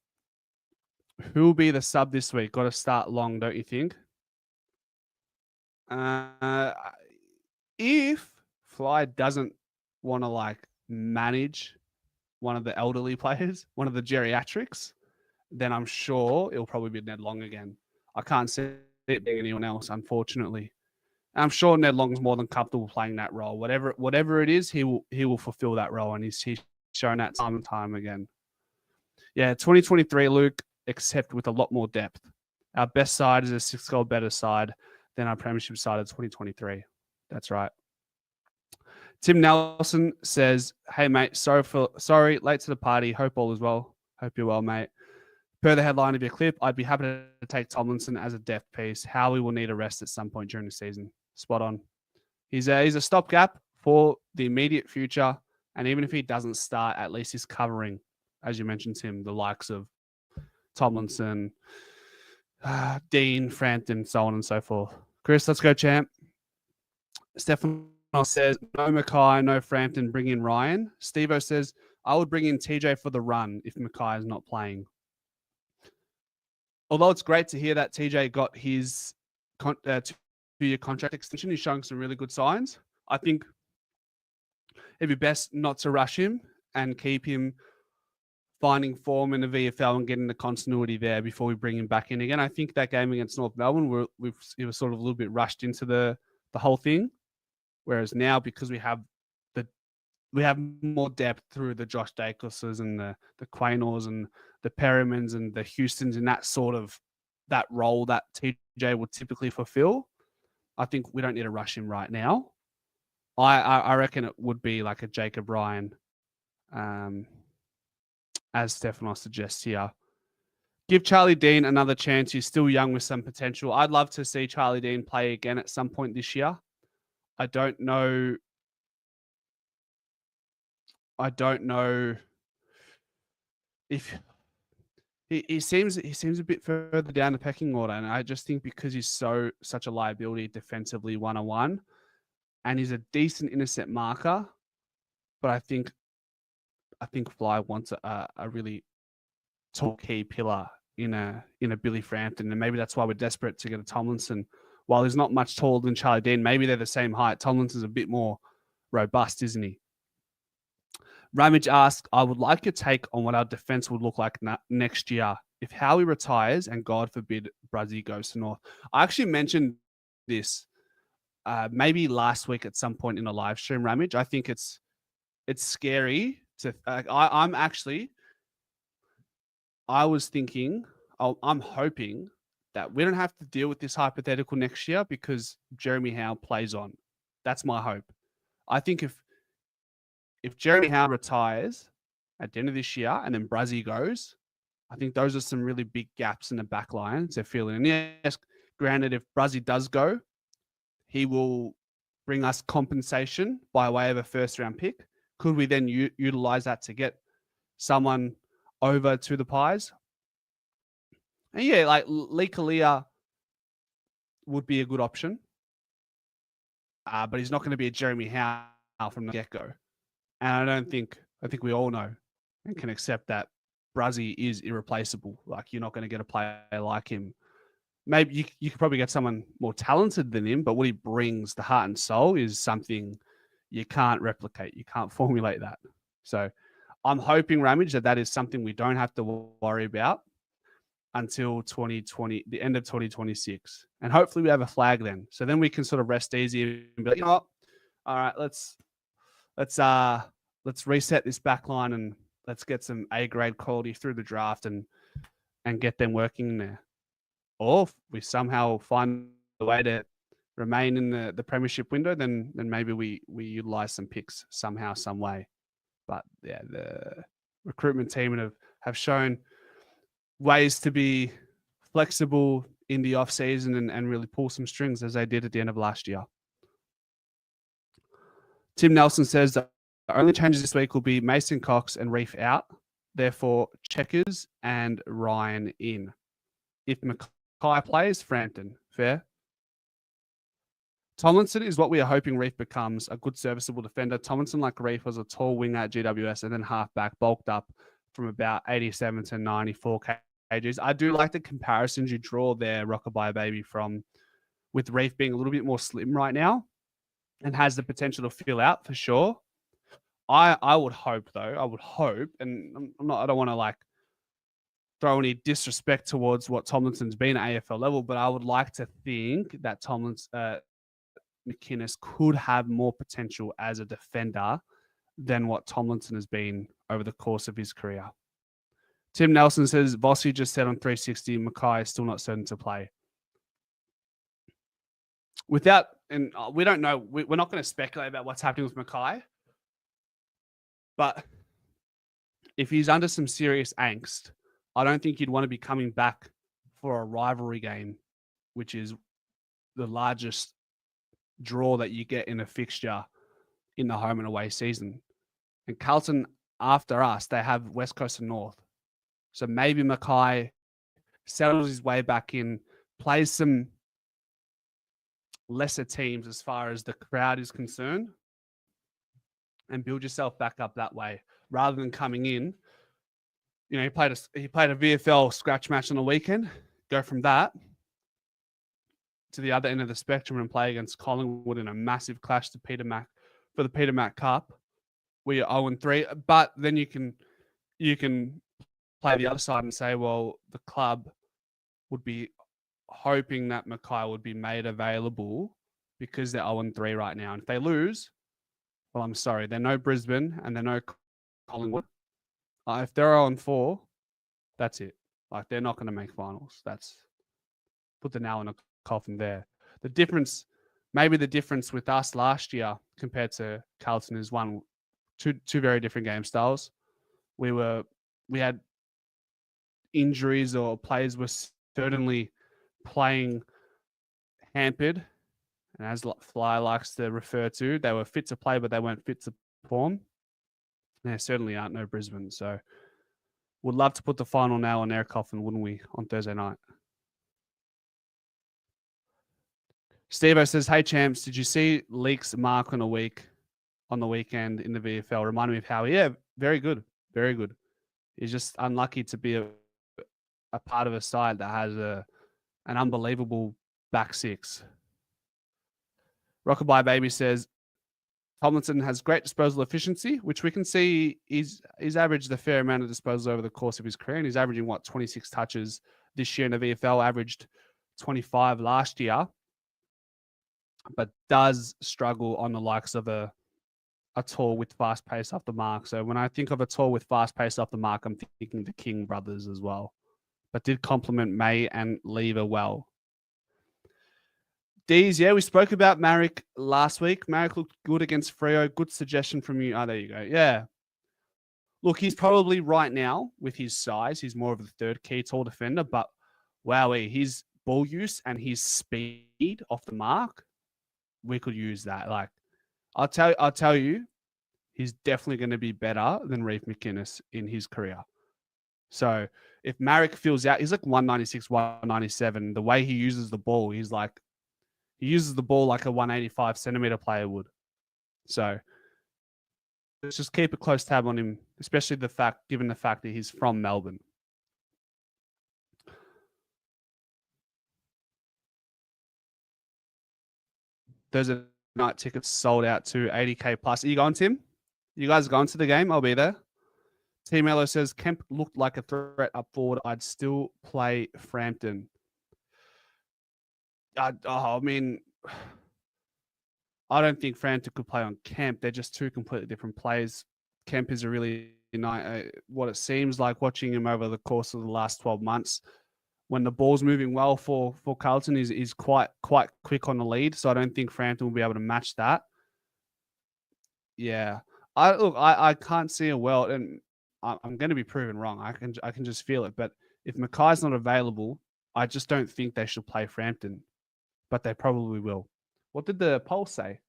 who will be the sub this week? Got to start long, don't you think? If Fly doesn't want to manage one of the elderly players, one of the geriatrics, then I'm sure it'll probably be Ned Long again. I can't see it being anyone else, unfortunately. And I'm sure Ned Long's more than comfortable playing that role. Whatever it is, he will fulfill that role, and he's shown that time and time again. Yeah, 2023, Luke, except with a lot more depth. Our best side is a 6-goal better side than our premiership side of 2023. That's right. Tim Nelson says, hey, mate, sorry, late to the party. Hope all is well. Hope you're well, mate. Per the headline of your clip, I'd be happy to take Tomlinson as a depth piece. Howie will need a rest at some point during the season. Spot on. He's a stopgap for the immediate future. And even if he doesn't start, at least he's covering, as you mentioned, Tim, the likes of Tomlinson, Dean, Frampton, so on and so forth. Chris, let's go, champ. Stefan says, no Mackay, no Frampton, bring in Ryan. Steve-O says, I would bring in TJ for the run if Mackay is not playing. Although it's great to hear that TJ got his 2-year contract extension, he's showing some really good signs. I think it'd be best not to rush him and keep him finding form in the VFL and getting the continuity there before we bring him back in again. I think that game against North Melbourne, it was sort of a little bit rushed into the whole thing. Whereas now, because we have we have more depth through the Josh Daicluses and the Quaynors and the Perrimans and the Houstons in that sort of that role that TJ would typically fulfill. I think we don't need to rush him right now. I reckon it would be like a Jacob Ryan, as Stefano suggests here. Give Charlie Dean another chance. He's still young with some potential. I'd love to see Charlie Dean play again at some point this year. I don't know if he seems a bit further down the pecking order, and I just think because he's such a liability defensively 1-on-1, and he's a decent intercept marker, but I think Fly wants a really tall key pillar in a Billy Frampton, and maybe that's why we're desperate to get a Tomlinson. While he's not much taller than Charlie Dean, maybe they're the same height. Tomlinson's a bit more robust, isn't he? Ramage asks, I would like your take on what our defense would look like next year if Howie retires and God forbid Bruzzy goes to North. I actually mentioned this maybe last week at some point in a live stream, Ramage. I think it's scary to. I'm hoping that we don't have to deal with this hypothetical next year because Jeremy Howe plays on. That's my hope. I think if Jeremy Howe retires at the end of this year and then Bruzzy goes, I think those are some really big gaps in the back line to fill in. And yes, granted, if Bruzzy does go, he will bring us compensation by way of a first-round pick. Could we then utilize that to get someone over to the Pies? And yeah, like Lee Kalia would be a good option, but he's not going to be a Jeremy Howe from the get-go. And I think we all know and can accept that Bruzzy is irreplaceable. Like, you're not going to get a player like him. Maybe you could probably get someone more talented than him, but what he brings, the heart and soul, is something you can't replicate. You can't formulate that. So I'm hoping, Ramage, that is something we don't have to worry about until 2020, the end of 2026. And hopefully we have a flag then. So then we can sort of rest easy and be like, you know what? All right, let's reset this back line and let's get some A-grade quality through the draft and get them working in there. Or if we somehow find a way to remain in the premiership window, then maybe we utilize some picks somehow, some way. But yeah, the recruitment team have shown ways to be flexible in the off season and really pull some strings as they did at the end of last year. Tim Nelson says that the only changes this week will be Mason Cox and Reef out. Therefore, Checkers and Ryan in. If Mackay plays, Frampton. Fair? Tomlinson is what we are hoping Reef becomes, a good serviceable defender. Tomlinson, like Reef, was a tall winger at GWS and then halfback, bulked up from about 87 to 94 kgs. I do like the comparisons you draw there, Rockabye Baby, with Reef being a little bit more slim right now and has the potential to fill out for sure. I would hope, though, and I don't want to like throw any disrespect towards what Tomlinson's been at AFL level, but I would like to think that McInnes could have more potential as a defender than what Tomlinson has been over the course of his career. Tim Nelson says, Vossi just said on 360, Mackay is still not certain to play. We don't know, we're not going to speculate about what's happening with Mackay, but if he's under some serious angst, I don't think you'd want to be coming back for a rivalry game, which is the largest draw that you get in a fixture in the home and away season. And Carlton, after us, they have West Coast and North. So maybe Mackay settles his way back in, plays some lesser teams as far as the crowd is concerned, and build yourself back up that way rather than coming in. You know, he played a VFL scratch match on the weekend, go from that to the other end of the spectrum and play against Collingwood in a massive clash to Peter Mac for the Peter Mac Cup. We are 0-3, but then you can play the other side and say, well, the club would be hoping that Mackay would be made available because they're 0-3 right now. And if they lose, Well, I'm sorry. They're no Brisbane and they're no Collingwood. If they're 0-4, that's it. Like, they're not going to make finals. That's put the nail in a coffin there. The difference, maybe the difference with us last year compared to Carlton is two very different game styles. We had injuries, or players were certainly playing hampered. And as Fly likes to refer to, they were fit to play, but they weren't fit to perform. There certainly aren't no Brisbane. So would love to put the final nail in their coffin, wouldn't we, on Thursday night? Steve-O says, hey, champs, did you see Leak's mark on the weekend in the VFL? Reminded me of Howie. Yeah, very good. Very good. He's just unlucky to be a part of a side that has an unbelievable back six. Rockabye Baby says, Tomlinson has great disposal efficiency, which we can see he's averaged a fair amount of disposals over the course of his career. And he's averaging, 26 touches this year in the VFL, averaged 25 last year, but does struggle on the likes of a tall with fast pace off the mark. So when I think of a tall with fast pace off the mark, I'm thinking the King brothers as well, but did complement May and Lever well. D's, yeah, we spoke about Marek last week. Marek looked good against Freo. Good suggestion from you. Oh, there you go. Yeah. Look, he's probably right now, with his size, he's more of a third key tall defender, but wowee, his ball use and his speed off the mark, we could use that. Like, I'll tell you, he's definitely going to be better than Reef McInnes in his career. So if Marek fills out, he's like 196, 197. The way he uses the ball, he uses the ball like a 185 centimeter player would. So let's just keep a close tab on him, especially given the fact that he's from Melbourne. Thursday night tickets sold out to 80K plus. Are you going, Tim? You guys going to the game? I'll be there. T Mello says, Kemp looked like a threat up forward. I'd still play Frampton. I don't think Frampton could play on Kemp. They're just two completely different players. Kemp is a really what it seems like watching him over the course of the last 12 months. When the ball's moving well for Carlton, is quite quick on the lead. So I don't think Frampton will be able to match that. Yeah, I can't see a world, and I'm going to be proven wrong. I can just feel it. But if Mackay's not available, I just don't think they should play Frampton. But they probably will. What did the poll say?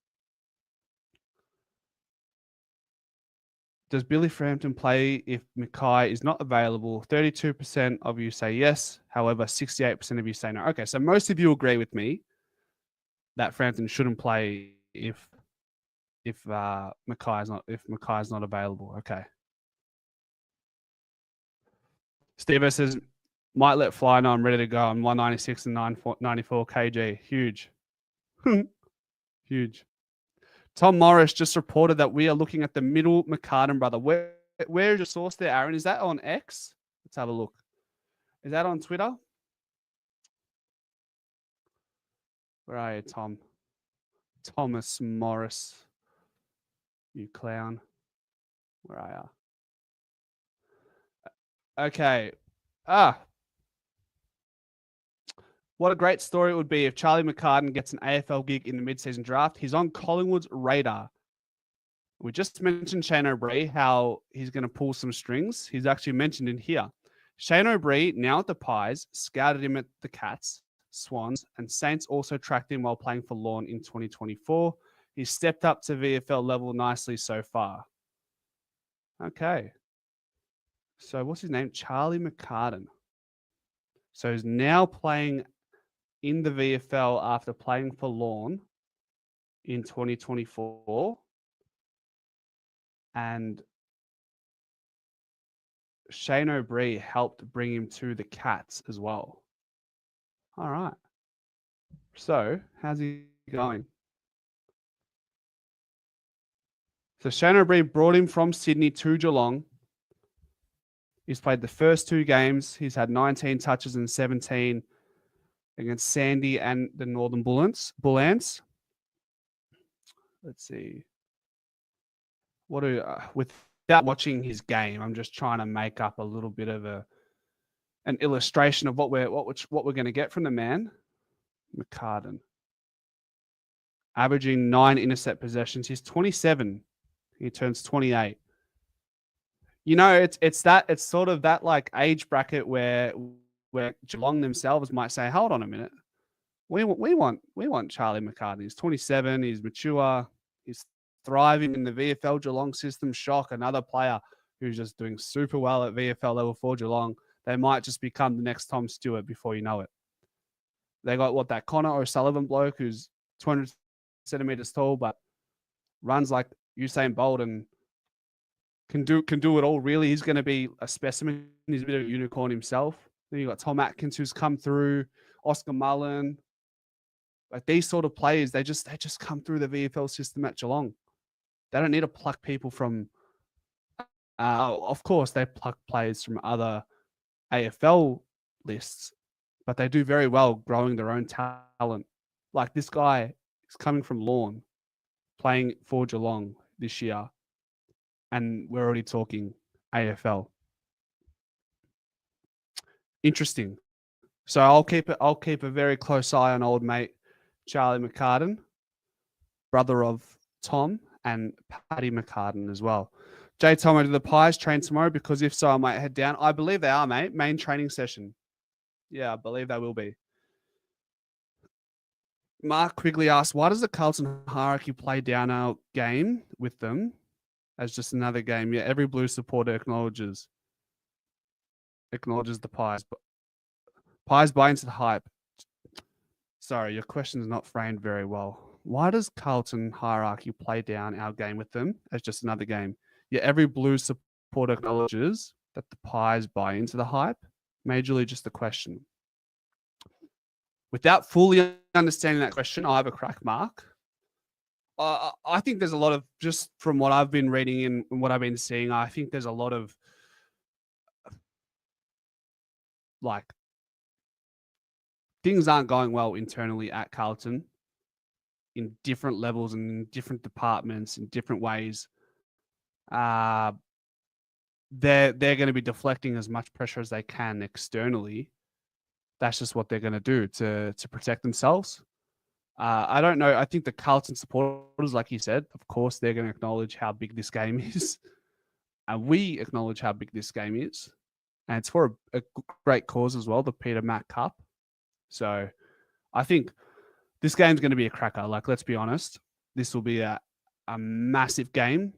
Does Billy Frampton play if Mackay is not available? 32% of you say yes. However, 68% of you say no. Okay, so most of you agree with me that Frampton shouldn't play if Mackay is not available. Okay. Steve says, might let fly. No, I'm ready to go. I'm 196 and 94 kg. Huge. Huge. Tom Morris just reported that we are looking at the middle McCartan brother. Where is your source there, Aaron? Is that on X? Let's have a look. Is that on Twitter? Where are you, Tom? Thomas Morris. You clown. Where are you? Okay. What a great story it would be if Charlie McCartan gets an AFL gig in the mid-season draft. He's on Collingwood's radar. We just mentioned Shane O'Brien, how he's going to pull some strings. He's actually mentioned in here. Shane O'Brien, now at the Pies, scouted him at the Cats, Swans, and Saints also tracked him while playing for Lorne in 2024. He's stepped up to VFL level nicely so far. Okay. So what's his name? Charlie McCartan. So he's now playing in the VFL after playing for Lorne in 2024. And Shane O'Brien helped bring him to the Cats as well. All right. So how's he going? So Shane O'Brien brought him from Sydney to Geelong. He's played the first two games. He's had 19 touches and 17 against Sandy and the Northern Bull Ants. Let's see. without watching his game, I'm just trying to make up a little bit of an illustration of what we're going to get from the man. McCartan, averaging 9 intercept possessions. He's 27. He turns 28. You know, it's sort of that like age bracket where Geelong themselves might say, hold on a minute, we want Charlie McCartan. He's 27. He's mature. He's thriving in the VFL Geelong system. Shock, another player who's just doing super well at VFL level 4 Geelong. They might just become the next Tom Stewart before you know it. They got that Connor O'Sullivan bloke who's 200 centimeters tall, but runs like Usain Bolt and can do it all. Really, he's going to be a specimen. He's a bit of a unicorn himself. Then you got Tom Atkins who's come through, Oscar Mullen. Like these sort of players, they just come through the VFL system at Geelong. They don't need to pluck people from. Of course, they pluck players from other AFL lists, but they do very well growing their own talent. Like this guy is coming from Lorne, playing for Geelong this year, and we're already talking AFL. Interesting. So I'll keep a very close eye on old mate Charlie McCartan, brother of Tom and Paddy McCartan as well. Jay Tomo, do the Pies train tomorrow? Because if so, I might head down. I believe they are, mate. Main training session. Yeah, I believe they will be. Mark Quigley asked, why does the Carlton hierarchy play down our game with them as just another game? Yeah, every Blue supporter acknowledges the Pies. Pies buy into the hype. Sorry, your question is not framed very well. Why does Carlton hierarchy play down our game with them as just another game? Yeah, every Blue supporter acknowledges that the Pies buy into the hype. Majorly just the question. Without fully understanding that question, I have a crack, Mark. I think there's a lot of, just from what I've been reading and what I've been seeing, I think there's a lot of like things aren't going well internally at Carlton in different levels and in different departments in different ways. They're going to be deflecting as much pressure as they can externally. That's just what they're going to do to protect themselves. I don't know. I think the Carlton supporters, like you said, of course, they're going to acknowledge how big this game is. And we acknowledge how big this game is. And it's for a great cause as well, the Peter Mack Cup. So I think this game's going to be a cracker. Like, let's be honest. This will be a massive game.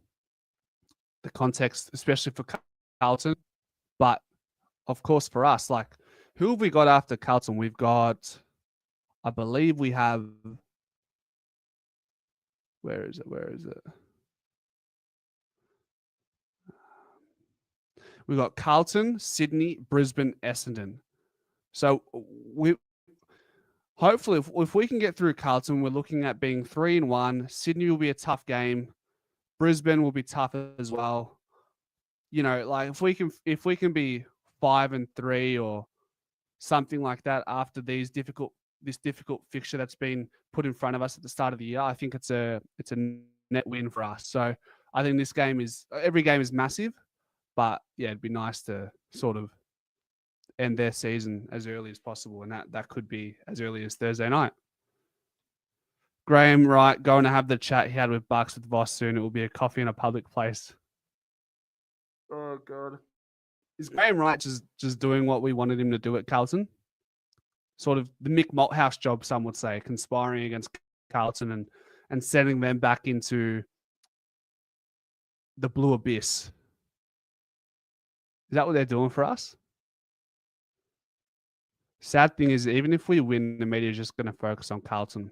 The context, especially for Carlton. But, of course, for us, like, who have we got after Carlton? We've got, I believe we have, where is it? We've got Carlton, Sydney, Brisbane, Essendon. So we hopefully, if we can get through Carlton, we're looking at being 3-1. Sydney will be a tough game. Brisbane will be tough as well. You know, like if we can be 5-3 or something like that after this difficult fixture that's been put in front of us at the start of the year, I think it's a net win for us. So I think every game is massive, but yeah, it'd be nice to sort of end their season as early as possible, and that could be as early as Thursday night. Graham Wright going to have the chat he had with Bucks with Voss soon. It will be a coffee in a public place. Oh god, is Graham Wright just doing what we wanted him to do at Carlton? Sort of the Mick Malthouse job, some would say, conspiring against Carlton and sending them back into the blue abyss. Is that what they're doing for us? Sad thing is, even if we win, the media is just going to focus on Carlton.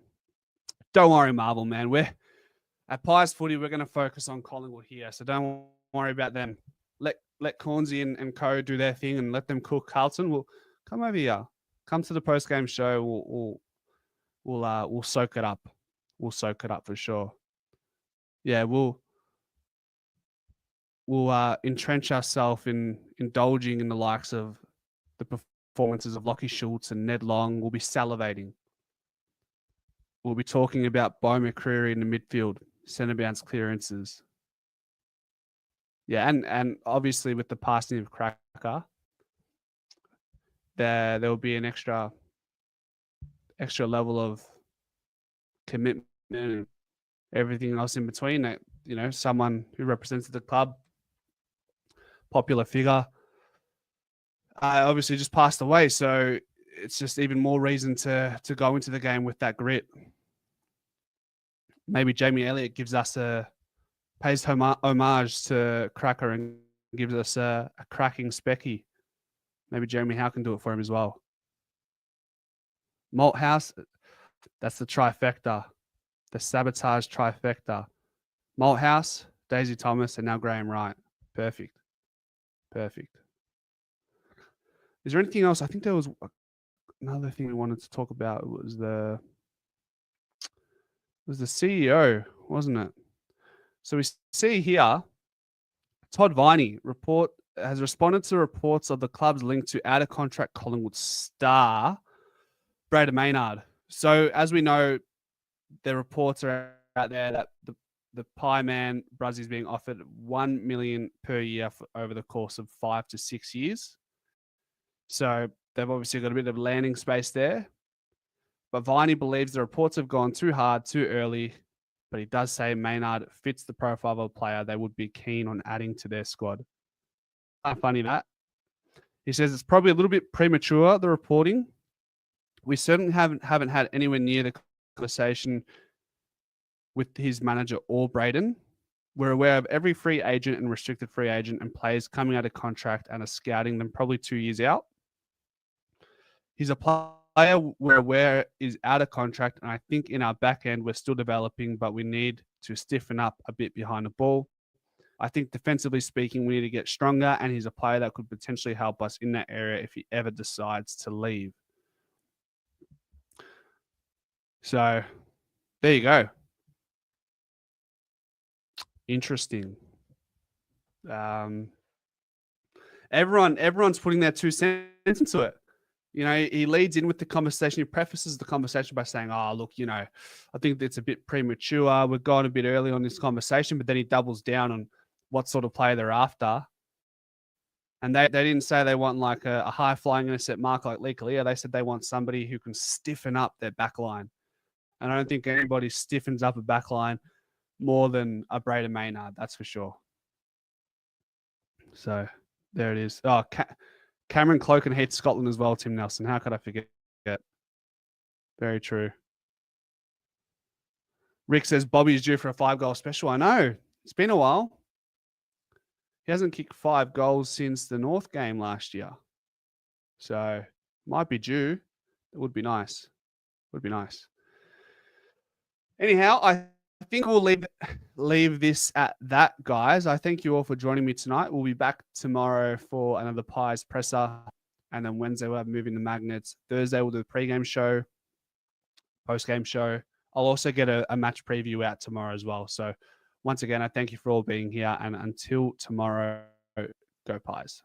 Don't worry, Marvel, man. We're at Pies Footy. We're going to focus on Collingwood here, so don't worry about them. Let Cornsey and co do their thing and let them cook Carlton. We'll come over here. Come to the post-game show. We'll soak it up. We'll soak it up for sure. Yeah, we'll entrench ourselves in indulging in the likes of the performances of Lockie Schultz and Ned Long. We'll be salivating. We'll be talking about Bo McCreary in the midfield, centre bounce clearances. Yeah, and obviously with the passing of Cracker, there will be an extra level of commitment and everything else in between. That someone who represented the club, popular figure, obviously just passed away. So it's just even more reason to go into the game with that grit. Maybe Jamie Elliott pays homage to Cracker and gives us a cracking specky. Maybe Jeremy Howe can do it for him as well. Malthouse, that's the trifecta, the sabotage trifecta. Malthouse, Daisy Thomas, and now Graham Wright. Perfect. Is there anything else? I think there was another thing we wanted to talk about. It was the CEO, wasn't it? So we see here, Todd Viney has responded to reports of the club's link to out-of-contract Collingwood star Brayden Maynard. So as we know, the reports are out there that the Pie Man Bruzzy is being offered $1 million per year over the course of 5 to 6 years. So they've obviously got a bit of landing space there. But Viney believes the reports have gone too hard, too early. But he does say Maynard fits the profile of a player they would be keen on adding to their squad. Kind of funny that. He says it's probably a little bit premature, the reporting. We certainly haven't had anywhere near the conversation with his manager or Brayden. We're aware of every free agent and restricted free agent and players coming out of contract and are scouting them probably 2 years out. He's a player we're aware is out of contract, and I think in our back end we're still developing, but we need to stiffen up a bit behind the ball. I think defensively speaking, we need to get stronger, and he's a player that could potentially help us in that area if he ever decides to leave. So there you go. Interesting. Everyone's putting their 2 cents into it. He leads in with the conversation. He prefaces the conversation by saying, "Oh, look, I think it's a bit premature. We're going a bit early on this conversation," but then he doubles down on what sort of player they're after. And they didn't say they want like a high-flying intercept mark like Lee Kalia. They said they want somebody who can stiffen up their backline. And I don't think anybody stiffens up a backline more than a Brayden Maynard, that's for sure. So there it is. Oh, Cameron Cloken hates Scotland as well, Tim Nelson. How could I forget? Very true. Rick says Bobby's due for a 5-goal special. I know. It's been a while. He hasn't kicked 5 goals since the North game last year. So might be due. It would be nice. Anyhow, I think we'll leave this at that, guys. I thank you all for joining me tonight. We'll be back tomorrow for another Pies presser. And then Wednesday, we'll have Moving the Magnets. Thursday, we'll do the pre-game show, post-game show. I'll also get a match preview out tomorrow as well. So once again, I thank you for all being here. And until tomorrow, go Pies.